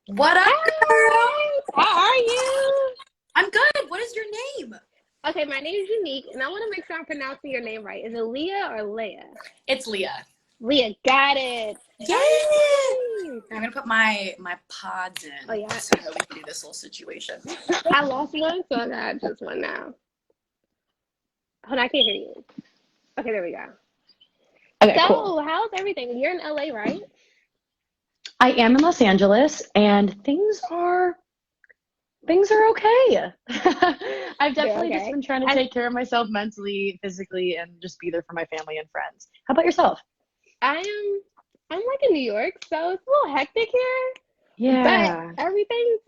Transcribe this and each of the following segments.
What up, girl? Hi, how are you? I'm good. What is your name? Okay, my name is Unique, and I want to make sure I'm pronouncing your name right. Is it Leah or Leah? It's Leah. Leah, got it. Yeah. Hey. I'm gonna put my pods Oh in yeah, so that we can do this little situation. I lost one, so I got just one now. Hold on, I can't hear you. Okay, there we go. Okay, cool. So, how's everything? You're in LA, right? I am in Los Angeles and things are okay. I've They're definitely just okay. been trying to I take care of myself mentally, physically, and just be there for my family and friends. How about yourself? I am I'm like in New York, so it's a little hectic here, but Yeah. everything's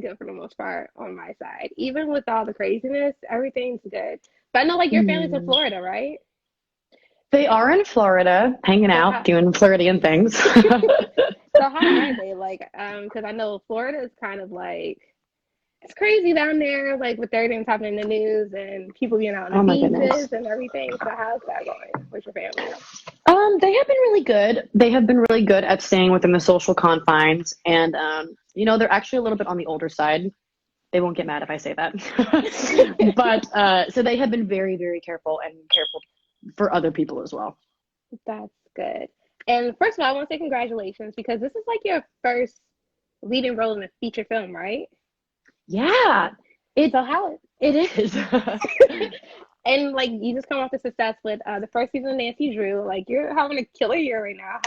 good for the most part on my side. Even with all the craziness, everything's good. But I know like your family's in Hmm. Florida, right? They are in Florida, hanging So out, how doing Floridian things. so how are they? Like, because I know Florida is kind of like it's crazy down there, like with everything that's happening in the news and people being out on the Oh my goodness. beaches and everything. So how's that going with your family? They have been really good. They have been really good at staying within the social confines, and they're actually a little bit on the older side. They won't get mad if I say that. But so they have been very, very careful and careful for other people as well. That's good. And first of all, I want to say congratulations because this is like your first leading role in a feature film, right? Yeah, it So how it is. and like you just come off the success with the first season of Nancy Drew. Like you're having a killer year right now.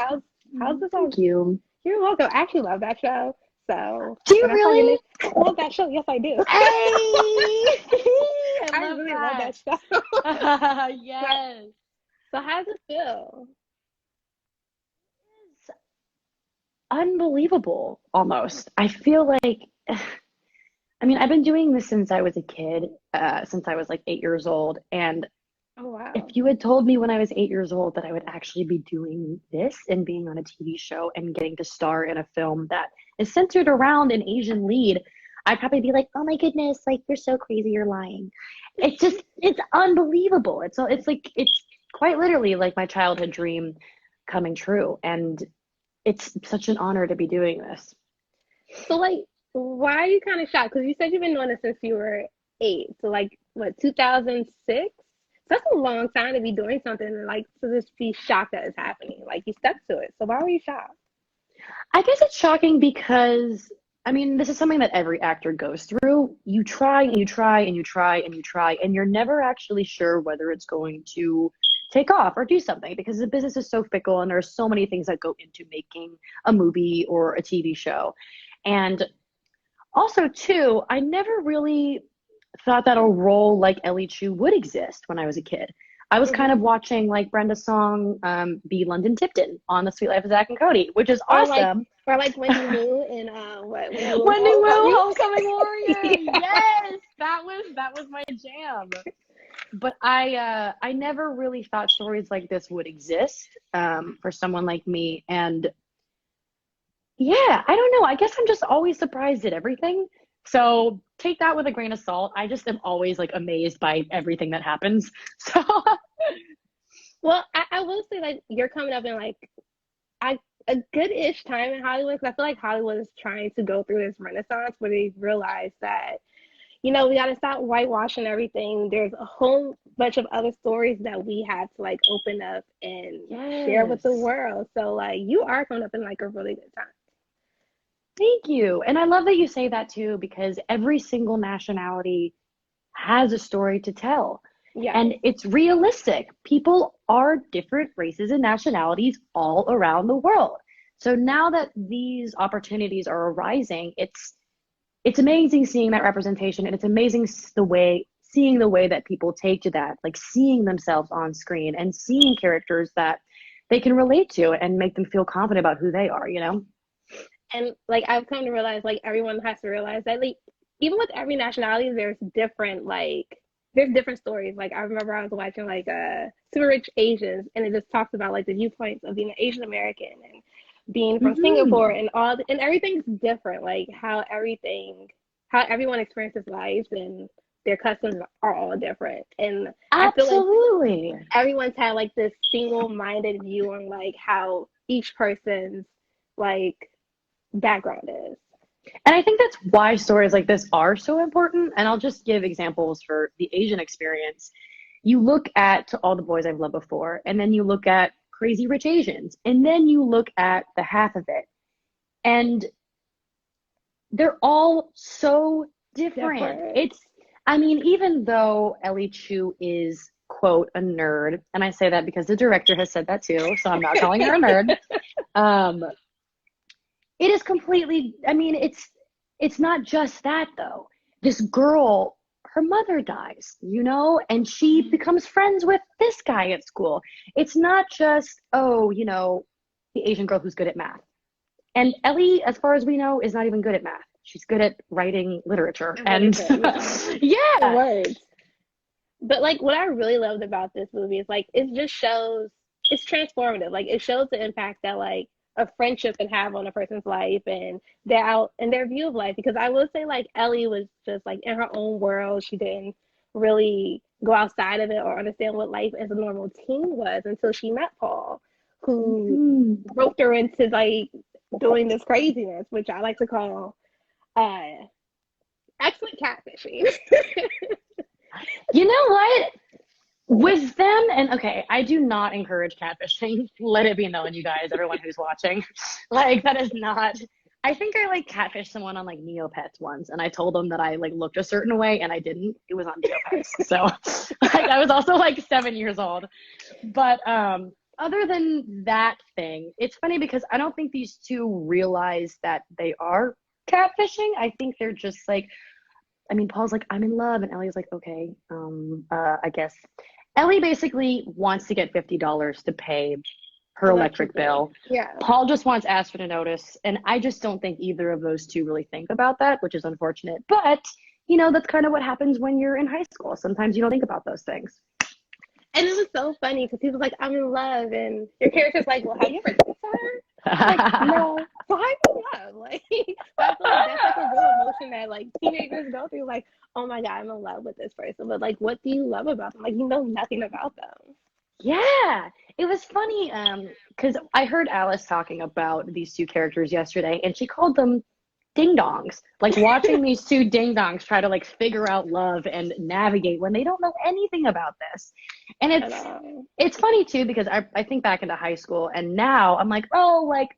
How's this all? Thank you. You're welcome. I actually love that show. So Do you when I saw your name, really? I love that show. Yes, I do. Hey, I I love really love that. that show. So, Yes. so how does it feel? It's unbelievable almost. I feel like I mean, I've been doing this since I was a kid, since I was like 8 years old. And Oh if wow. you had told me when I was 8 years old that I would actually be doing this and being on a TV show and getting to star in a film that is centered around an Asian lead, I'd probably be like, "Oh my goodness, like you're so crazy, you're lying." It's unbelievable. It's quite literally like my childhood dream coming true, and it's such an honor to be doing this. So like, why are you kind of shocked? Because you said you've been doing it since you were 8. So like, what, 2006? That's a long time to be doing something and like to just be shocked that it's happening. Like you stuck to it. So why were you shocked? I guess it's shocking because, I mean, this is something that every actor goes through. You try and you try and you try and you try, and you're never actually sure whether it's going to take off or do something because the business is so fickle and there are so many things that go into making a movie or a TV show. And also, too, I never really thought that a role like Ellie Chu would exist when I was a kid. I was kind Hmm. of watching like Brenda Song be London Tipton on The Sweet Life of Zach and Cody, which is Or like, awesome. or like Wendy Wu in what Wendy Wu Wendy Wu, Homecoming. Homecoming Warrior. Yeah. Yes, that was my jam. But I never really thought stories like this would exist for someone like me. And yeah, I don't know. I guess I'm just always surprised at everything. So take that with a grain of salt. I just am always like amazed by everything that happens. So Well, I will say like you're coming up in like I a good-ish time in Hollywood because I feel like Hollywood is trying to go through this renaissance where they realize that we got to stop whitewashing everything. There's a whole bunch of other stories that we have to like open up and share with the yes. world. So like you are coming up in like a really good time. Thank you. And I love that you say that too, because every single nationality has a story to tell. Yes. And it's realistic. People are different races and nationalities all around the world. So now that these opportunities are arising, it's amazing seeing that representation, and it's amazing seeing the way that people take to that, like seeing themselves on screen and seeing characters that they can relate to and make them feel confident about who they are, you know? And like I've come to realize like everyone has to realize that like even with every nationality there's different stories. Like I remember I was watching like Super Rich Asians and it just talks about like the viewpoints of being an Asian American and being from Singapore Hmm. and and everything's different. Like how everyone experiences life and their customs are all different. And I feel like Absolutely. everyone's had like this single-minded view on like how each person's like background is. And I think that's why stories like this are so important. And I'll just give examples for the Asian experience. You look at To All the Boys I've Loved Before, and then you look at Crazy Rich Asians, and then you look at The Half of It. And they're all so different. I mean, even though Ellie Chu is, quote, a nerd, and I say that because the director has said that too, so I'm not calling her a nerd. It is completely, I mean, it's not just that though. This girl, her mother dies, you know, and she becomes friends with this guy at school. It's not just, oh, you know, the Asian girl who's good at math. And Ellie, as far as we know, is not even good at math. She's good at writing literature. And yeah. Words. But like what I really loved about this movie is like it just shows it's transformative. Like it shows the impact that like a friendship can have on a person's life and their view of life. Because I will say like Ellie was just like in her own world. She didn't really go outside of it or understand what life as a normal teen was until she met Paul, who roped her into like doing this craziness, which I like to call excellent catfishing. You know what? With them, and okay, I do not encourage catfishing. Let it be known, you guys, everyone who's watching. Like, that is not. I think I like catfished someone on like Neopets once, and I told them that I like looked a certain way, and I didn't. It was on Neopets, so like I was also like 7 years old. But other than that thing, it's funny because I don't think these two realize that they are catfishing. I think they're just like. I mean, Paul's like, I'm in love. And Ellie's like, okay, I guess. Ellie basically wants to get $50 to pay her electric bill. Yeah. Paul just wants Aspen to notice. And I just don't think either of those two really think about that, which is unfortunate. But, you know, that's kind of what happens when you're in high school. Sometimes you don't think about those things. And it was so funny because he was like, I'm in love. And your character's like, well, have you ever dated her? Like, no. So I'm in love. Like, I feel like that's like a real emotion that like teenagers go through. Like, oh my God, I'm in love with this person. But like, what do you love about them? Like, you know nothing about them. Yeah, it was funny because I heard Alice talking about these two characters yesterday, and she called them ding-dongs. Like watching these two ding-dongs try to like figure out love and navigate when they don't know anything about this. And it's funny too because I think back into high school, and now I'm like, oh, like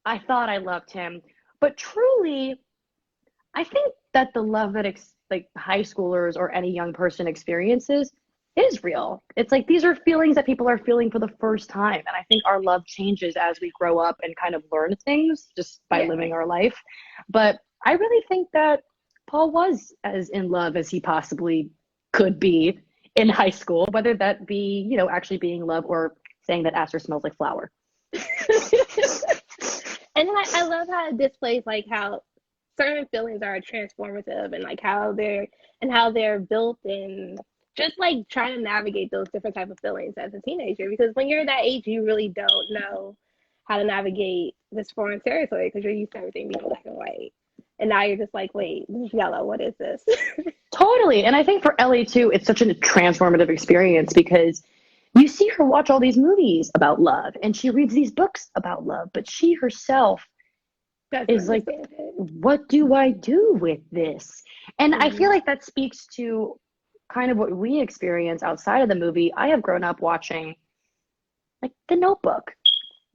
I thought I loved him, but truly, I think that the love that like high schoolers or any young person experiences is real. It's like these are feelings that people are feeling for the first time. And I think our love changes as we grow up and kind of learn things just by living our life. But I really think that Paul was as in love as he possibly could be in high school, whether that be, you know, actually being in love or saying that Aster smells like flour. And I love how it displays like how certain feelings are transformative and like how they're built and just like trying to navigate those different type of feelings as a teenager, because when you're that age you really don't know how to navigate this foreign territory because you're used to everything being black and white, and now you're just like, wait, this is yellow, what is this? Totally. And I think for Ellie too, it's such a transformative experience because you see her watch all these movies about love and she reads these books about love, but she herself is like, what do I do with this? And I feel like that speaks to kind of what we experience outside of the movie. I have grown up watching like The Notebook.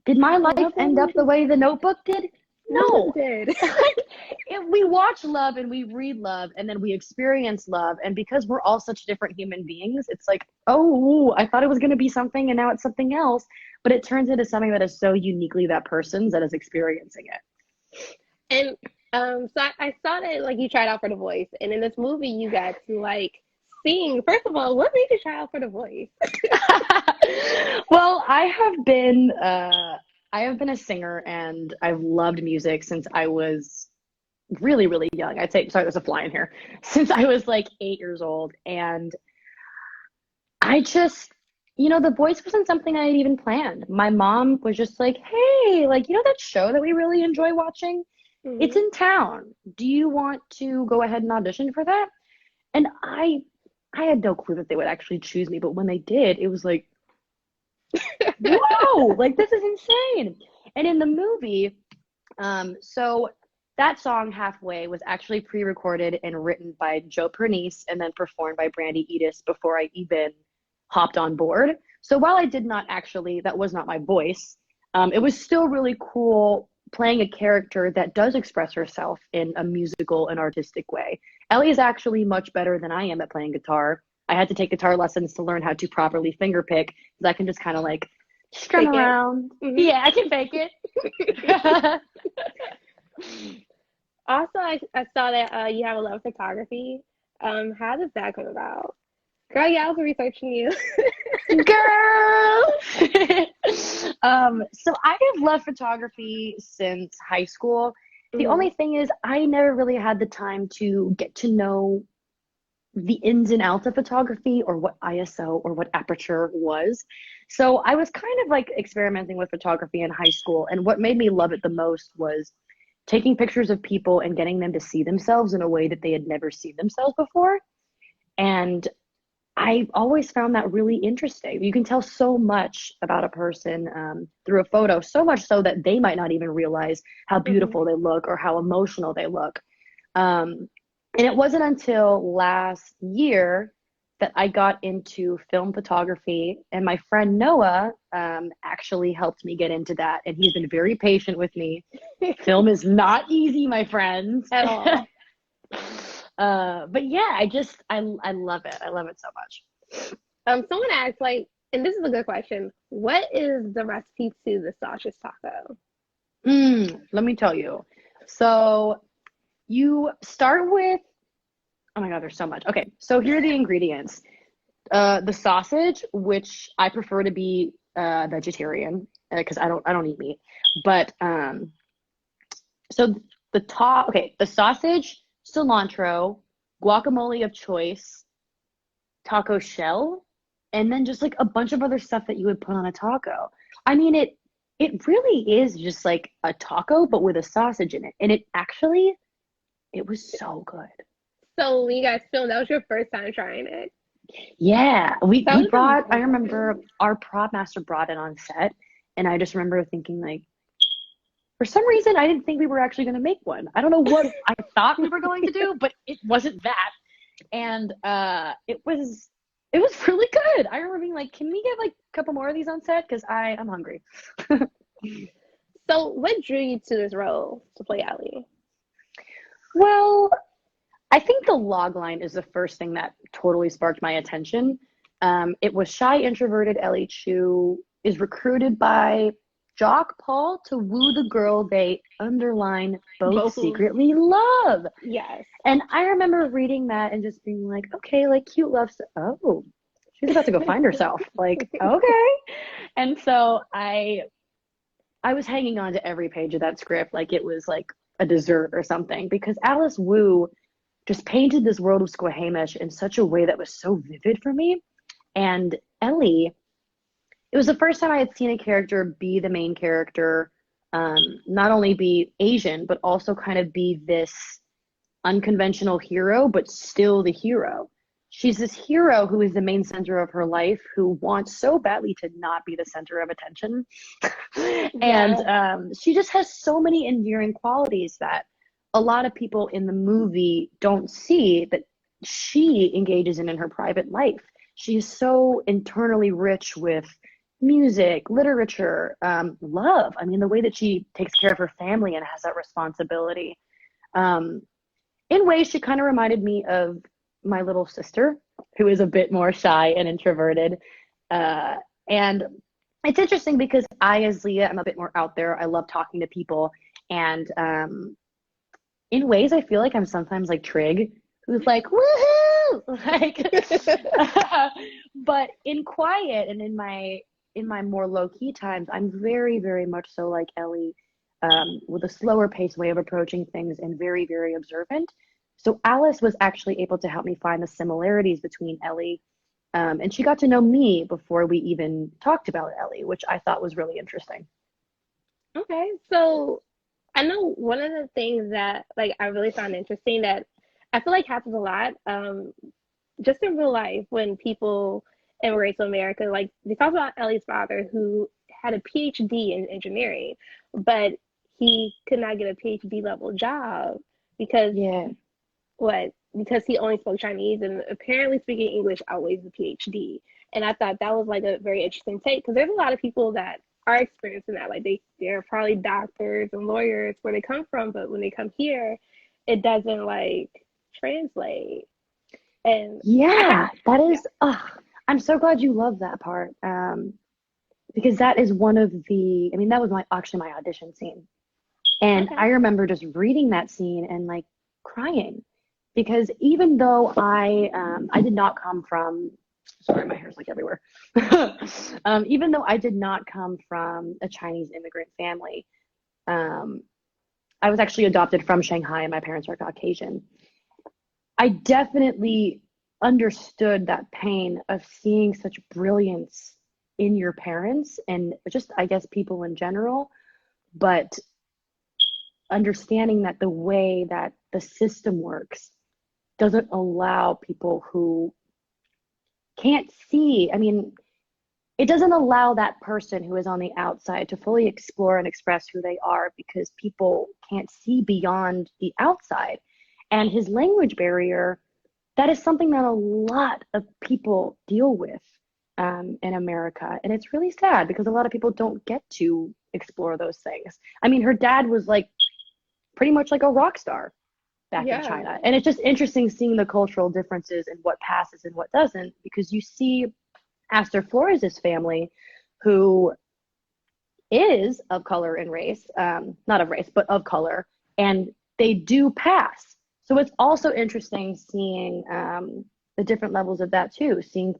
Did my life end up the way The Notebook did? No. It did. We watch love and we read love and then we experience love, and because we're all such different human beings, it's like, oh, I thought it was going to be something and now it's something else, but it turns into something that is so uniquely that person's that is experiencing it. And so I saw that like you tried out for The Voice, and in this movie you got to like sing. First of all, what made you try out for The Voice? Well, I have been a singer and I've loved music since I was really, really young. I'd say, sorry, there's a fly in here. Since I was like 8 years old. And I just, you know, The Voice wasn't something I had even planned. My mom was just like, hey, like, you know that show that we really enjoy watching? Mm-hmm. It's in town. Do you want to go ahead and audition for that? And I had no clue that they would actually choose me. But when they did, it was like, whoa, like this is insane. And in the movie, so that song Halfway was actually pre-recorded and written by Joe Pernice and then performed by Brandy Edis before I even hopped on board. So while I did not actually, that was not my voice, it was still really cool playing a character that does express herself in a musical and artistic way. Ellie is actually much better than I am at playing guitar. I had to take guitar lessons to learn how to properly finger pick, because I can just kind of like strum Fake it. around. Yeah, I can fake it. Also, I saw that you have a love of photography. How does that come about? Girl, yeah, I was researching you. Girl. So I have loved photography since high school. The only thing is I never really had the time to get to know the ins and outs of photography or what ISO or what aperture was. So I was kind of like experimenting with photography in high school, and what made me love it the most was taking pictures of people and getting them to see themselves in a way that they had never seen themselves before. And I always found that really interesting. You can tell so much about a person through a photo, so much so that they might not even realize how beautiful they look or how emotional they look. And it wasn't until last year that I got into film photography, and my friend Noah actually helped me get into that, and he's been very patient with me. Film is not easy, my friends. At all. But yeah, I love it. I love it so much. Someone asked, like, and this is a good question, what is the recipe to the sausage taco? Let me tell you. So you start with, oh my God, there's so much. Okay, so here are the ingredients. The sausage, which I prefer to be vegetarian because I don't eat meat. But so the sausage, cilantro, guacamole of choice, taco shell, and then just like a bunch of other stuff that you would put on a taco. I mean, it really is just like a taco, but with a sausage in it. And it was so good. So when you guys filmed, that was your first time trying it? Yeah, we That was brought, I amazing. remember our prop master brought it on set, and I just remember thinking like, for some reason, I didn't think we were actually going to make one. I don't know what I thought we were going to do, but it wasn't that. And it was really good. I remember being like, can we get like a couple more of these on set? Because I'm hungry. So what drew you to this role to play Ellie? Well, I think the log line is the first thing that totally sparked my attention. It was shy, introverted Ellie Chu is recruited by Jock Paul to woo the girl they underline both secretly love. Yes. And I remember reading that and just being like, okay, like cute love. Oh, she's about to go find herself. Like, okay. And so I was hanging on to every page of that script like it was like a dessert or something, because Alice Wu just painted this world of Squamish in such a way that was so vivid for me. And Ellie, it was the first time I had seen a character be the main character, not only be Asian, but also kind of be this unconventional hero, but still the hero. She's this hero who is the main center of her life, who wants so badly to not be the center of attention. And she just has so many endearing qualities that a lot of people in the movie don't see that she engages in her private life. She is so internally rich with music, literature, love. I mean, the way that she takes care of her family and has that responsibility. In ways, she kind of reminded me of my little sister, who is a bit more shy and introverted. And it's interesting because I, as Leah, I'm a bit more out there. I love talking to people. And in ways, I feel like I'm sometimes like Trig, who's like, woohoo! Like, but in quiet and in my more low-key times, I'm very, very much so like Ellie, with a slower paced way of approaching things and very, very observant. So Alice was actually able to help me find the similarities between Ellie, and she got to know me before we even talked about Ellie, which I thought was really interesting. Okay, so I know one of the things that like I really found interesting that I feel like happens a lot, just in real life when people immigrate to America, like they talk about Ellie's father who had a PhD in engineering, but he could not get a PhD level job because Yeah. because he only spoke Chinese, and apparently speaking English outweighs the PhD. And I thought that was like a very interesting take because there's a lot of people that are experiencing that. Like they're probably doctors and lawyers where they come from, but when they come here, it doesn't like translate. And Yeah, that yeah. is, I'm so glad you love that part. Because that is one of the, I mean, that was actually my audition scene. And Okay. I remember just reading that scene and like crying because even though I did not come from, sorry, my hair's like everywhere. Even though I did not come from a Chinese immigrant family, um, I was actually adopted from Shanghai and my parents are Caucasian. I definitely understood that pain of seeing such brilliance in your parents and just, I guess, people in general, but understanding that the way that the system works doesn't allow people who can't see, I mean, it doesn't allow that person who is on the outside to fully explore and express who they are because people can't see beyond the outside. And his language barrier, that is something that a lot of people deal with in America. And it's really sad because a lot of people don't get to explore those things. I mean, her dad was like pretty much like a rock star back in Yeah. China. And it's just interesting seeing the cultural differences and what passes and what doesn't, because you see Astor Flores' family, who is of color and race, not of race, but of color, and they do pass. So it's also interesting seeing the different levels of that too, seeing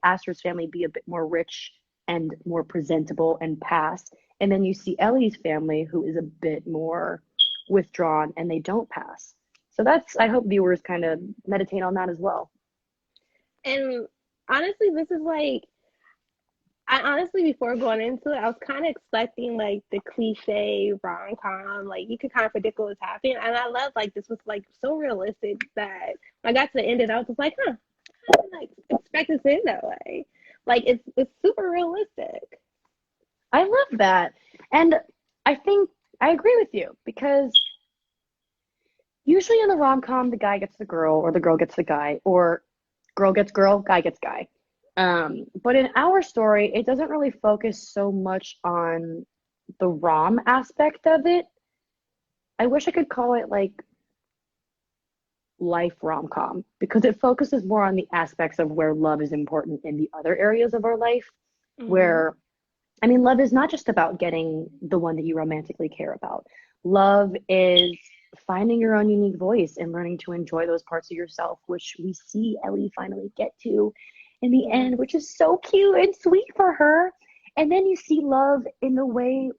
Astor's family be a bit more rich and more presentable and pass. And then you see Ellie's family, who is a bit more withdrawn and they don't pass. So that's, I hope viewers kind of meditate on that as well. And honestly, this is like, I honestly, before going into it, I was kind of expecting like the cliche rom-com, like you could kind of predict what was happening. And I love like this was like so realistic that when I got to the end of it, I was just like, huh, I didn't like expect it to end that way. Like it's super realistic. I love that. And I think I agree with you because usually in the rom-com, the guy gets the girl or the girl gets the guy or girl gets girl, guy gets guy. But in our story, it doesn't really focus so much on the rom aspect of it. I wish I could call it like life rom-com because it focuses more on the aspects of where love is important in the other areas of our life, where I mean, love is not just about getting the one that you romantically care about. Love is finding your own unique voice and learning to enjoy those parts of yourself, which we see Ellie finally get to in the end, which is so cute and sweet for her. And then you see love in the way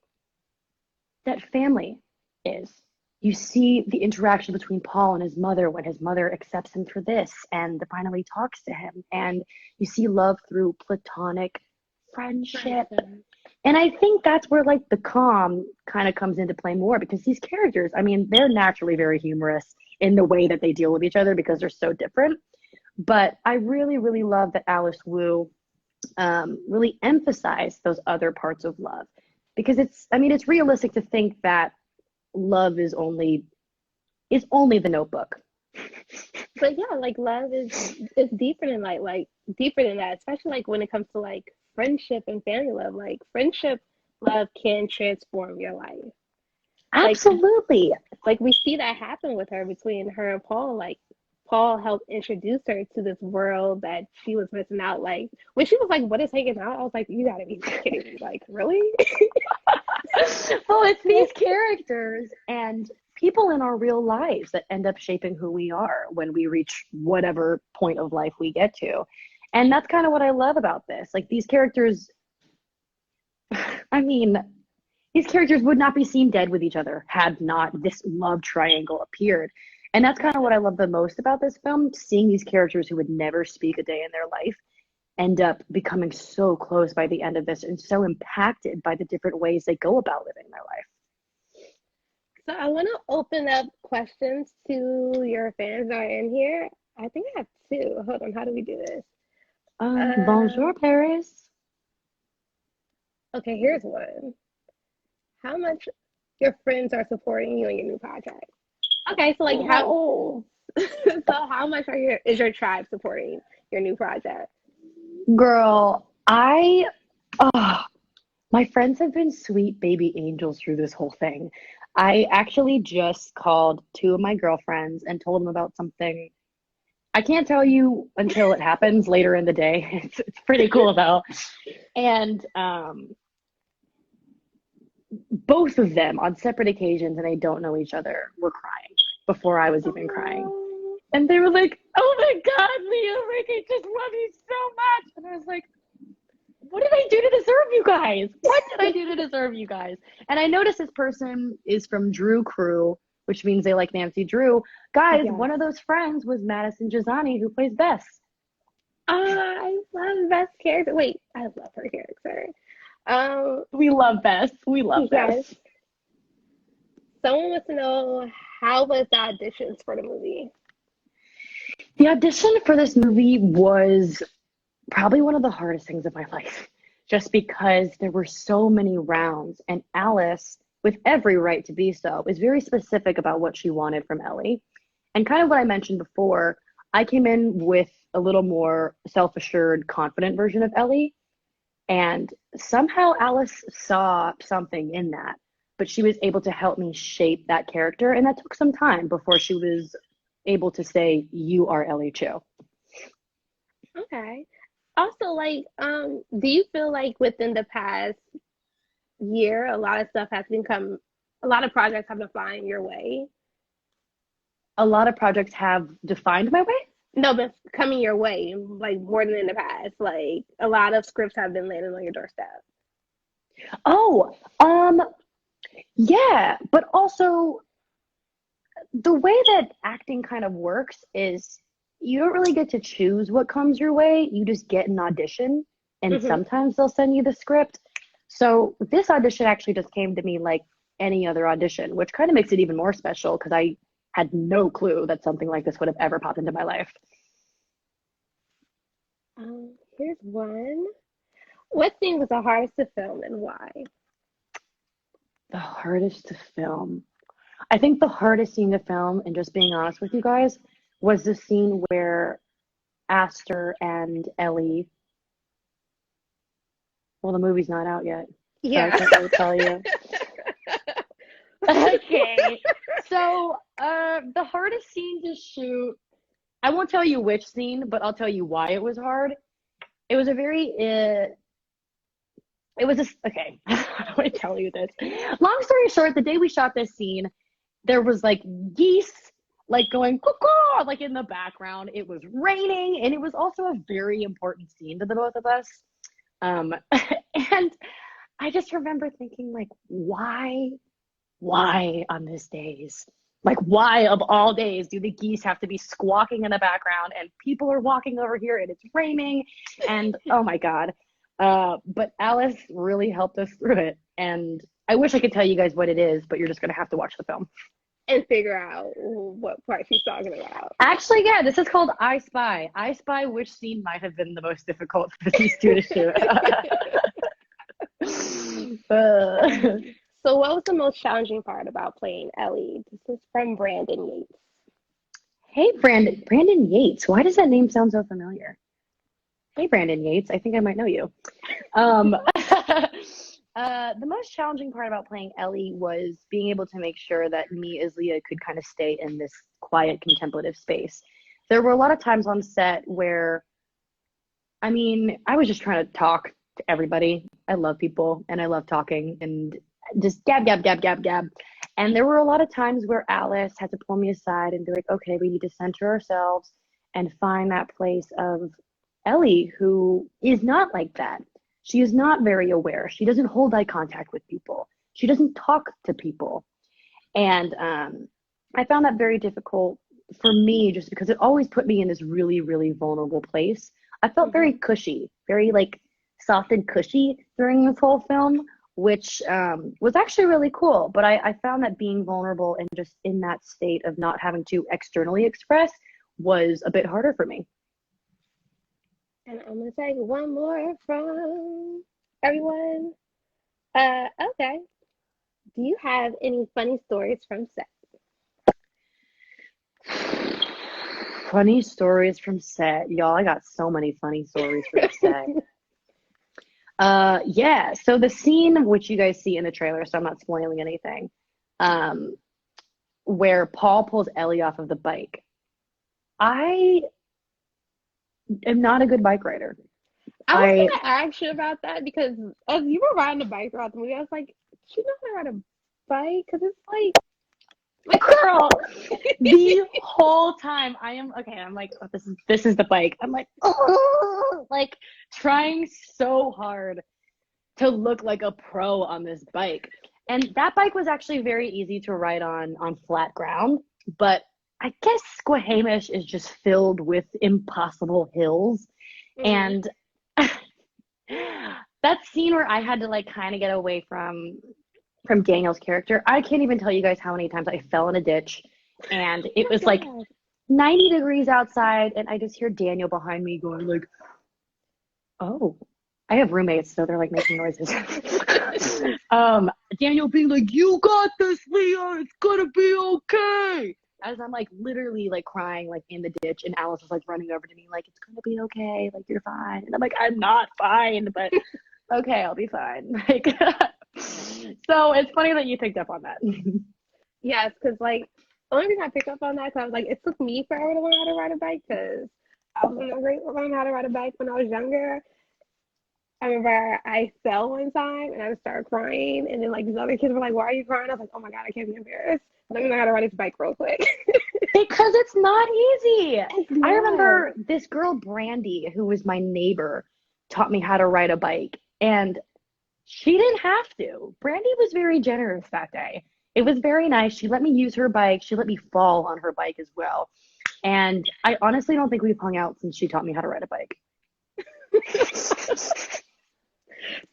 that family is. You see the interaction between Paul and his mother when his mother accepts him for this and finally talks to him. And you see love through platonic friendship. And I think that's where like the calm kind of comes into play more because these characters, I mean, they're naturally very humorous in the way that they deal with each other because they're so different. But I really, really love that Alice Wu really emphasized those other parts of love because it's, I mean, it's realistic to think that love is only the Notebook. But yeah, like love is deeper than like deeper than that, especially like when it comes to like friendship and family love. Like friendship love can transform your life. Absolutely. Like we see that happen with her between her and Paul. Like Paul helped introduce her to this world that she was missing out. Like when she was like, "What is hanging out?" I was like, "You gotta be kidding me!" Like really? Well, it's these characters and people in our real lives that end up shaping who we are when we reach whatever point of life we get to. And that's kind of what I love about this. Like these characters, I mean, these characters would not be seen dead with each other had not this love triangle appeared. And that's kind of what I love the most about this film, seeing these characters who would never speak a day in their life end up becoming so close by the end of this and so impacted by the different ways they go about living their life. So I want to open up questions to your fans that are in here. I think I have two. Hold on, how do we do this? Bonjour, Paris. Okay, here's one. How much Your friends are supporting you in your new project. Okay, so like Oh, how much is your tribe supporting your new project? girl, oh, my friends have been sweet baby angels through this whole thing. I actually just called two of my girlfriends and told them about something. I can't tell you until it happens later in the day. It's pretty cool though. And both of them on separate occasions, and they don't know each other, were crying before I was even crying. Oh, And they were like, "Oh my God, Leah, like I just love you so much." And I was like, "What did I do to deserve you guys? What did I do to deserve you guys?" And I noticed this person is from Drew Crew, which means they like Nancy Drew. Guys, yes. one of those friends was Madison Jazani, who plays Bess. I love Best character. Wait, I love her character. We love Bess. We love Yes. Bess. Someone wants to know how was the auditions for the movie? The audition for this movie was probably one of the hardest things of my life, just because there were so many rounds, and Alice, with every right to be so, is very specific about what she wanted from Ellie. And kind of what I mentioned before, I came in with a little more self-assured, confident version of Ellie, and somehow Alice saw something in that, but she was able to help me shape that character, and that took some time before she was able to say, "You are Ellie Chu." Okay. Also, like, do you feel like within the past year, a lot of projects have been flying your way? A lot of projects have defined my way. No, but coming your way, like more than in the past. Like a lot of scripts have been landing on your doorstep. Oh, yeah, but also the way that acting kind of works is you don't really get to choose what comes your way. You just get an audition, and Hmm. sometimes they'll send you the script. So this audition actually just came to me like any other audition, which kind of makes it even more special because I had no clue that something like this would have ever popped into my life. Here's one. What scene was the hardest to film and why? The hardest to film. I think the hardest scene to film, and just being honest with you guys, was the scene where Aster and Ellie, well, the movie's not out yet, so I Yeah. can't really tell you. Okay. So, the hardest scene to shoot, I won't tell you which scene, but I'll tell you why it was hard. It was a very, it was just, okay, how do I tell you this? Long story short, the day we shot this scene, there was like geese like going cuckoo like in the background. It was raining, and it was also a very important scene to the both of us. And I just remember thinking like, why on this days? Like, why of all days do the geese have to be squawking in the background and people are walking over here and it's raining? And oh my God. But Alice really helped us through it. And I wish I could tell you guys what it is, but you're just going to have to watch the film. And figure out what part she's talking about. Actually, yeah, this is called I Spy. I Spy which scene might have been the most difficult for these two to shoot. So, what was the most challenging part about playing Ellie? This is from Brandon Yates. Hey, Brandon Yates. Why does that name sound so familiar? Hey, Brandon Yates. I think I might know you. The most challenging part about playing Ellie was being able to make sure that me as Leah could kind of stay in this quiet, contemplative space. There were a lot of times on set where, I mean, I was just trying to talk to everybody. I love people and I love talking and just gab, gab, gab, gab, gab. And there were a lot of times where Alice had to pull me aside and be like, okay, we need to center ourselves and find that place of Ellie, who is not like that. She is not very aware. She doesn't hold eye contact with people. She doesn't talk to people. And I found that very difficult for me just because it always put me in this really, really vulnerable place. I felt very cushy, very like soft and cushy during this whole film, which was actually really cool. But I found that being vulnerable and just in that state of not having to externally express was a bit harder for me. And I'm gonna take one more from everyone. Okay. do you have any funny stories from set? Funny stories from set. Y'all, I got so many funny stories from set. Yeah, so the scene which you guys see in the trailer, so I'm not spoiling anything, where Paul pulls Ellie off of the bike. I am not a good bike rider. I was gonna ask you about that because as you were riding the bike throughout the movie, I was like, she knows how to ride a bike because it's like Girl, the whole time I'm like, oh, this is the bike. I'm like, oh, like trying so hard to look like a pro on this bike. And that bike was actually very easy to ride on flat ground, but I guess Squamish is just filled with impossible hills. And that scene where I had to like kind of get away from Daniel's character, I can't even tell you guys how many times I fell in a ditch and it was like 90 degrees outside and I just hear Daniel behind me going like, oh, I have roommates, so they're like making noises. Daniel being like, you got this, Leah, it's gonna be okay. As I'm like literally like crying like in the ditch and Alice is like running over to me like, it's gonna be okay, like you're fine. And I'm like, I'm not fine, but okay, I'll be fine. Like so it's funny that you picked up on that. yes, because like the only reason I picked up on that because I was like, it took me forever to learn how to ride a bike because I wasn't great at learning how to ride a bike when I was younger. I remember I fell one time and I just started crying, and then like these other kids were like, "Why are you crying?" I was like, "Oh my god, I can't be embarrassed. Let me learn how to ride this bike real quick." Because it's not easy. It's not. I remember this girl, Brandy, who was my neighbor, taught me how to ride a bike. And she didn't have to. Brandy was very generous that day. It was very nice. She let me use her bike. She let me fall on her bike as well. And I honestly don't think we've hung out since she taught me how to ride a bike.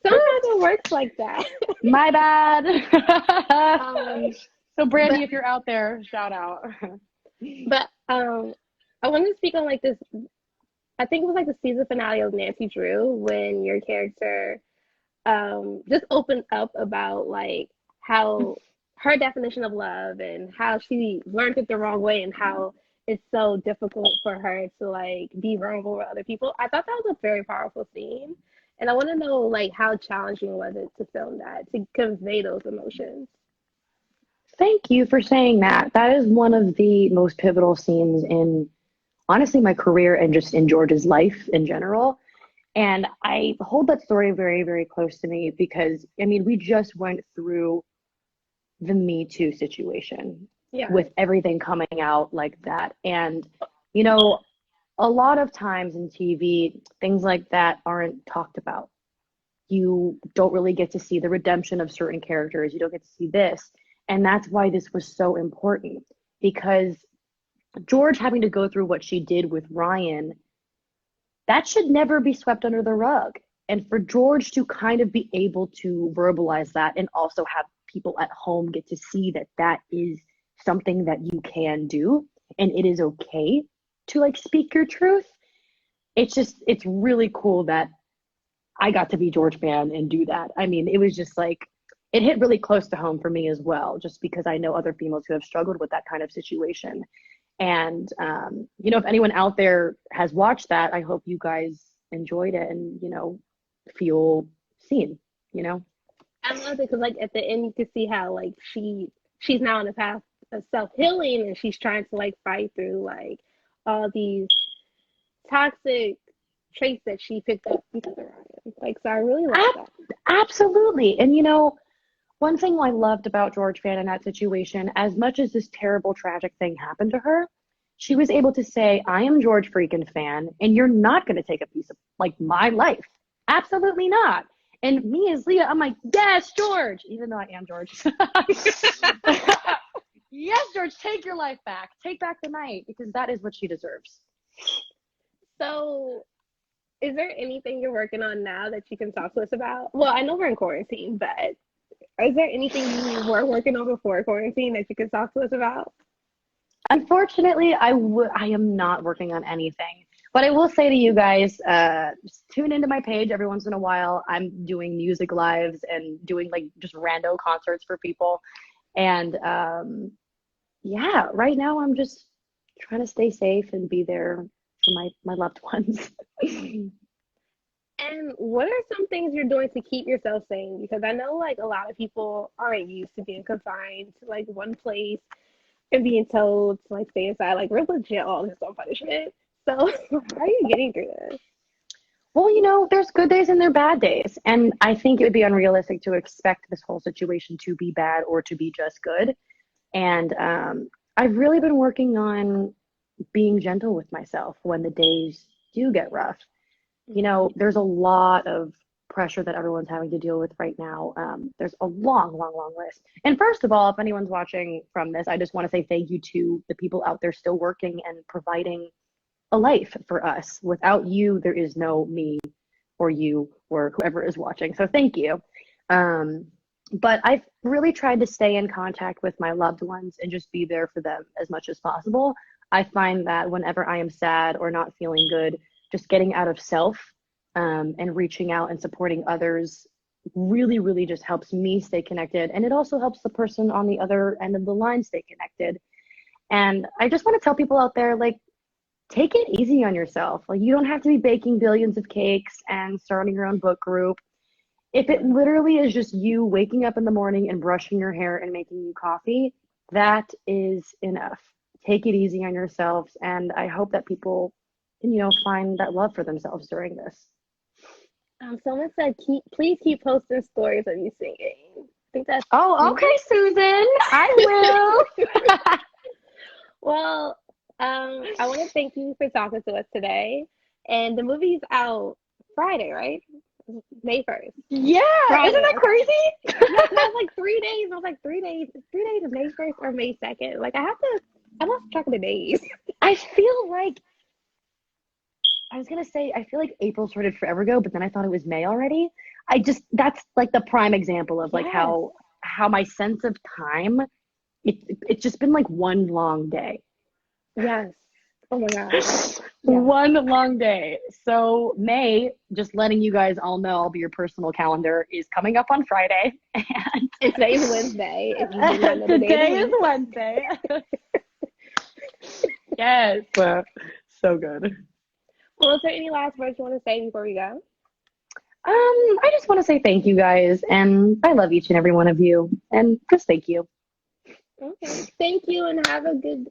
Sometimes it works like that. My bad. So Brandy, but- if you're out there, shout out. But I wanted to speak on like this. I think it was like the season finale of Nancy Drew when your character just opened up about like how her definition of love and how she learned it the wrong way and how it's so difficult for her to like be vulnerable with other people. I thought that was a very powerful scene. And I want to know like how challenging was it to film that, to convey those emotions? Thank you for saying that. That is one of the most pivotal scenes in, honestly, my career and just in George's life in general. And I hold that story very, very close to me because, I mean, we just went through the Me Too situation with everything coming out like that. And, you know, a lot of times in TV, things like that aren't talked about. You don't really get to see the redemption of certain characters. You don't get to see this. And that's why this was so important, because George having to go through what she did with Ryan, that should never be swept under the rug. And for George to kind of be able to verbalize that and also have people at home get to see that that is something that you can do and it is okay to like speak your truth. It's really cool that I got to be George fan and do that. I mean, it was just like, it hit really close to home for me as well, just because I know other females who have struggled with that kind of situation. And, you know, if anyone out there has watched that, I hope you guys enjoyed it and, you know, feel seen, you know? I love it because, like, at the end, you can see how, like, she's now on the path of self-healing and she's trying to, like, fight through, like, all these toxic traits that she picked up because of Ryan. Like, so I really like that. Absolutely. And, you know, one thing I loved about George Fan in that situation, as much as this terrible, tragic thing happened to her, she was able to say, I am George freaking Fan, and you're not going to take a piece of, like, my life. Absolutely not. And me as Leah, I'm like, yes, George, even though I am George. Yes, George, take your life back. Take back the night, because that is what she deserves. So, is there anything you're working on now that you can talk to us about? Well, I know we're in quarantine, but is there anything you were working on before quarantine that you can talk to us about? Unfortunately, I am not working on anything. But I will say to you guys, just tune into my page every once in a while. I'm doing music lives and doing like just rando concerts for people. And yeah, right now I'm just trying to stay safe and be there for my loved ones. And what are some things you're doing to keep yourself sane? Because I know like a lot of people aren't used to being confined to like one place and being told to like stay inside. Like we're legit all just on punishment. So how are you getting through this? Well, there's good days and there are bad days. And I think it would be unrealistic to expect this whole situation to be bad or to be just good. And I've really been working on being gentle with myself when the days do get rough. There's a lot of pressure that everyone's having to deal with right now. There's a long, long, long list. And first of all, if anyone's watching from this, I just want to say thank you to the people out there still working and providing a life for us. Without you, there is no me or you or whoever is watching. So thank you. But I've really tried to stay in contact with my loved ones and just be there for them as much as possible. I find that whenever I am sad or not feeling good, just getting out of self and reaching out and supporting others really, really just helps me stay connected. And it also helps the person on the other end of the line stay connected. And I just want to tell people out there, like, take it easy on yourself. Like, you don't have to be baking billions of cakes and starting your own book group. If it literally is just you waking up in the morning and brushing your hair and making you coffee, that is enough. Take it easy on yourselves. And I hope that people can, find that love for themselves during this. Someone said, please keep posting stories of you singing. I think that's. Oh, okay, Susan. I will. Well, I want to thank you for talking to us today. And the movie's out Friday, right? May 1st. Yeah, Friday. Isn't that crazy? Yeah, that was like 3 days. I was like 3 days. 3 days of May 1st or May 2nd. Like I lost track of the days. I feel like April started forever ago, but then I thought it was May already. That's like the prime example of like Yes. how my sense of time, it's just been like one long day. Yes. Oh my gosh. One long day. So May, just letting you guys all know, I'll be your personal calendar, is coming up on Friday. And Today's Wednesday. If you didn't know the today day is Wednesday. Yes. So good. Well, is there any last words you want to say before we go? I just want to say thank you guys, and I love each and every one of you, and just thank you. Okay. Thank you, and have a good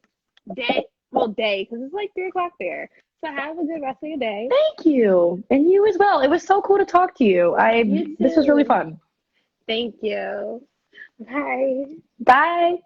day. Well, day, because it's like 3 o'clock there. So have a good rest of your day. Thank you, and you as well. It was so cool to talk to you. You This was really too. fun. Thank you. Bye. Bye.